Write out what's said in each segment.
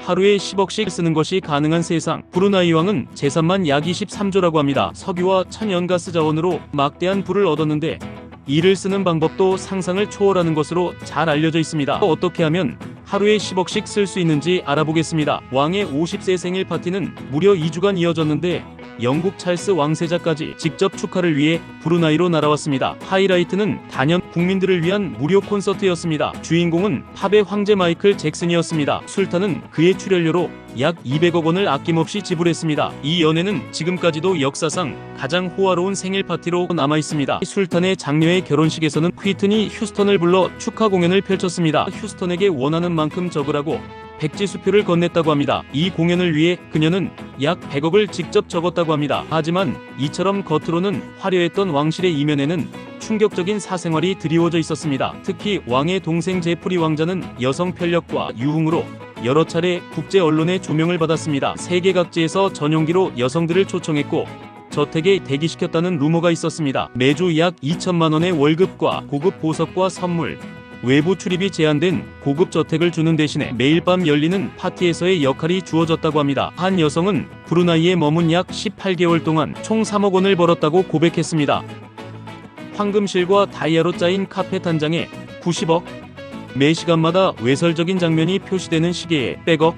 하루에 10억씩 쓰는 것이 가능한 세상. 브루나이 왕은 재산만 약 23조라고 합니다. 석유와 천연가스 자원으로 막대한 부를 얻었는데 이를 쓰는 방법도 상상을 초월하는 것으로 잘 알려져 있습니다. 어떻게 하면 하루에 10억씩 쓸 수 있는지 알아보겠습니다. 왕의 50세 생일 파티는 무려 2주간 이어졌는데 영국 찰스 왕세자까지 직접 축하를 위해 브루나이로 날아왔습니다. 하이라이트는 단연 국민들을 위한 무료 콘서트였습니다. 주인공은 팝의 황제 마이클 잭슨이었습니다. 술탄은 그의 출연료로 약 200억 원을 아낌없이 지불했습니다. 이 연회는 지금까지도 역사상 가장 호화로운 생일 파티로 남아있습니다. 술탄의 장녀의 결혼식에서는 휘트니 휴스턴을 불러 축하 공연을 펼쳤습니다. 휴스턴에게 원하는 만큼 적으라고 백지수표를 건넸다고 합니다. 이 공연을 위해 그녀는 약 100억을 직접 적었다고 합니다. 하지만 이처럼 겉으로는 화려했던 왕실의 이면에는 충격적인 사생활이 드리워져 있었습니다. 특히 왕의 동생 제프리 왕자는 여성 편력과 유흥으로 여러 차례 국제 언론의 조명을 받았습니다. 세계 각지에서 전용기로 여성들을 초청했고 저택에 대기시켰다는 루머가 있었습니다. 매주 약 2천만 원의 월급과 고급 보석과 선물, 외부 출입이 제한된 고급 저택을 주는 대신에 매일 밤 열리는 파티에서의 역할이 주어졌다고 합니다. 한 여성은 브루나이에 머문 약 18개월 동안 총 3억 원을 벌었다고 고백했습니다. 황금실과 다이아로 짜인 카펫 한 장에 90억, 매 시간마다 외설적인 장면이 표시되는 시계에 100억,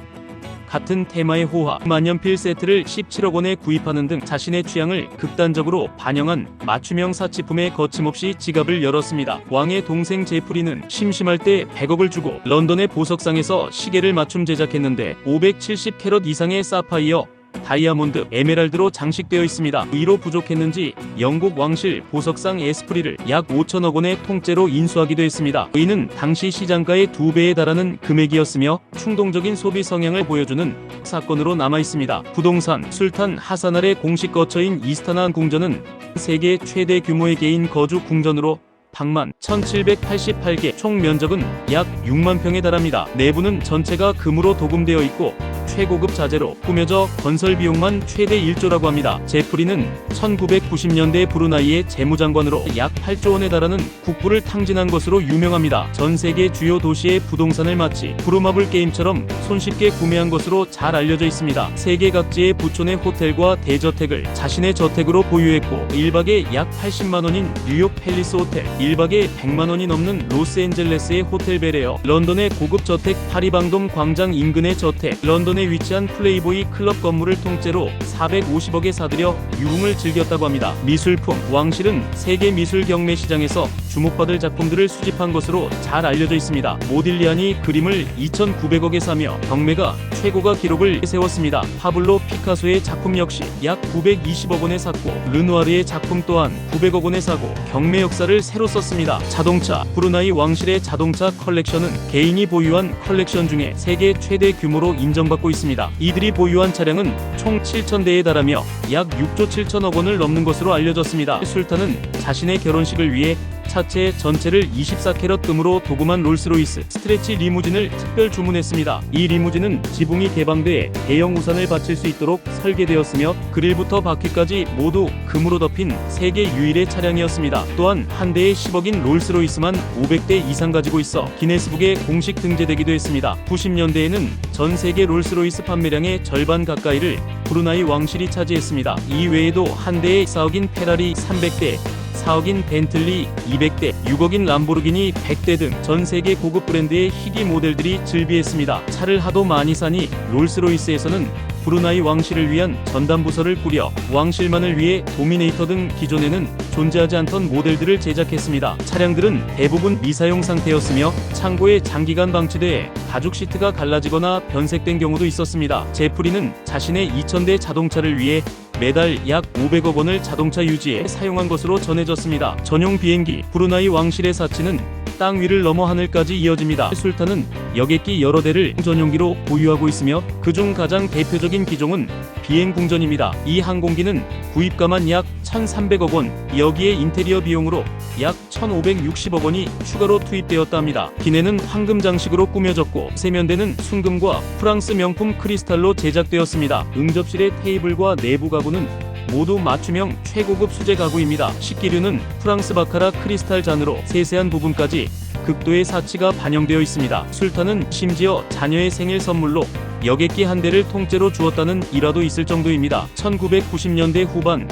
같은 테마의 호화, 만년필 세트를 17억 원에 구입하는 등 자신의 취향을 극단적으로 반영한 맞춤형 사치품에 거침없이 지갑을 열었습니다. 왕의 동생 제프리는 심심할 때 100억을 주고 런던의 보석상에서 시계를 맞춤 제작했는데 570캐럿 이상의 사파이어, 다이아몬드, 에메랄드로 장식되어 있습니다. 이로 부족했는지 영국 왕실 보석상 에스프리를 약 5천억 원의 통째로 인수하기도 했습니다. 이는 당시 시장가의 2배에 달하는 금액이었으며 충동적인 소비 성향을 보여주는 사건으로 남아있습니다. 부동산, 술탄 하사날의 공식 거처인 이스타나 궁전은 세계 최대 규모의 개인 거주 궁전으로 방만 1788개, 총 면적은 약 6만 평에 달합니다. 내부는 전체가 금으로 도금되어 있고 최고급 자재로 꾸며져 건설 비용만 최대 1조라고 합니다. 제프리는 1990년대 브루나이의 재무장관으로 약 8조 원에 달하는 국부를 탕진한 것으로 유명합니다. 전 세계 주요 도시의 부동산을 마치 부루마블 게임처럼 손쉽게 구매한 것으로 잘 알려져 있습니다. 세계 각지의 부촌의 호텔과 대저택을 자신의 저택으로 보유했고 1박에 약 80만 원인 뉴욕 팰리스 호텔, 1박에 100만 원이 넘는 로스앤젤레스의 호텔 베레어, 런던의 고급 저택 파리방돔 광장 인근의 저택, 런던에 위치한 플레이보이 클럽 건물을 통째로 450억에 사들여 유흥을 즐겼다고 합니다. 미술품, 왕실은 세계 미술 경매 시장에서 주목받을 작품들을 수집한 것으로 잘 알려져 있습니다. 모딜리안이 그림을 2,900억에 사며 경매가 최고가 기록을 세웠습니다. 파블로 피카소의 작품 역시 약 920억 원에 샀고 르누아르의 작품 또한 900억 원에 사고 경매 역사를 새로 썼습니다. 자동차, 브루나이 왕실의 자동차 컬렉션은 개인이 보유한 컬렉션 중에 세계 최대 규모로 인정받고 있습니다. 이들이 보유한 차량은 총 7,000대에 달하며 약 6조 7천억 원을 넘는 것으로 알려졌습니다. 술탄은 자신의 결혼식을 위해 차체 전체를 24캐럿 금으로 도금한 롤스로이스 스트레치 리무진을 특별 주문했습니다. 이 리무진은 지붕이 개방돼 대형 우산을 받칠 수 있도록 설계되었으며 그릴부터 바퀴까지 모두 금으로 덮인 세계 유일의 차량이었습니다. 또한 한 대에 10억인 롤스로이스만 500대 이상 가지고 있어 기네스북에 공식 등재되기도 했습니다. 90년대에는 전 세계 롤스로이스 판매량의 절반 가까이를 브루나이 왕실이 차지했습니다. 이 외에도 한 대에 4억인 페라리 300대, 4억인 벤틀리 200대, 6억인 람보르기니 100대 등 전 세계 고급 브랜드의 희귀 모델들이 즐비했습니다. 차를 하도 많이 사니 롤스로이스에서는 브루나이 왕실을 위한 전담부서를 꾸려 왕실만을 위해 도미네이터 등 기존에는 존재하지 않던 모델들을 제작했습니다. 차량들은 대부분 미사용 상태였으며 창고에 장기간 방치돼 가죽 시트가 갈라지거나 변색된 경우도 있었습니다. 제프리는 자신의 2000대 자동차를 위해 매달 약 500억 원을 자동차 유지에 사용한 것으로 전해졌습니다. 전용 비행기, 브루나이 왕실의 사치는 땅 위를 넘어 하늘까지 이어집니다. 술탄은 여객기 여러 대를 전용기로 보유하고 있으며 그중 가장 대표적인 기종은 비행궁전입니다. 이 항공기는 구입가만 약 1,300억 원, 여기에 인테리어 비용으로 약 1,560억 원이 추가로 투입되었다 합니다. 기내는 황금 장식으로 꾸며졌고 세면대는 순금과 프랑스 명품 크리스탈로 제작되었습니다. 응접실의 테이블과 내부 가구는 모두 맞춤형 최고급 수제 가구입니다. 식기류는 프랑스 바카라 크리스탈 잔으로 세세한 부분까지 극도의 사치가 반영되어 있습니다. 술탄은 심지어 자녀의 생일 선물로 여객기 한 대를 통째로 주었다는 일화도 있을 정도입니다. 1990년대 후반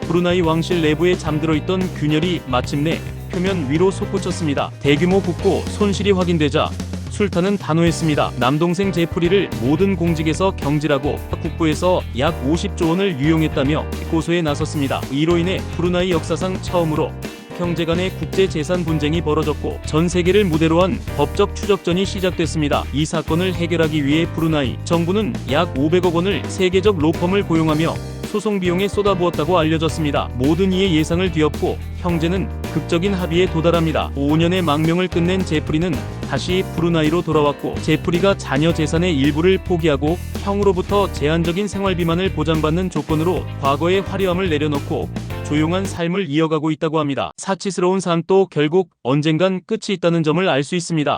브루나이 왕실 내부에 잠들어 있던 균열이 마침내 표면 위로 솟구쳤습니다. 대규모 국고 손실이 확인되자 술탄은 단호했습니다. 남동생 제프리를 모든 공직에서 경질하고 국부에서 약 50조 원을 유용했다며 고소에 나섰습니다. 이로 인해 브루나이 역사상 처음으로 형제 간의 국제 재산 분쟁이 벌어졌고 전 세계를 무대로 한 법적 추적전이 시작됐습니다. 이 사건을 해결하기 위해 브루나이 정부는 약 500억 원을 세계적 로펌을 고용하며 소송 비용에 쏟아부었다고 알려졌습니다. 모든 이의 예상을 뒤엎고 형제는 극적인 합의에 도달합니다. 5년의 망명을 끝낸 제프리는 다시 브루나이로 돌아왔고 제프리가 자녀 재산의 일부를 포기하고 형으로부터 제한적인 생활비만을 보장받는 조건으로 과거의 화려함을 내려놓고 조용한 삶을 이어가고 있다고 합니다. 사치스러운 삶도 결국 언젠간 끝이 있다는 점을 알 수 있습니다.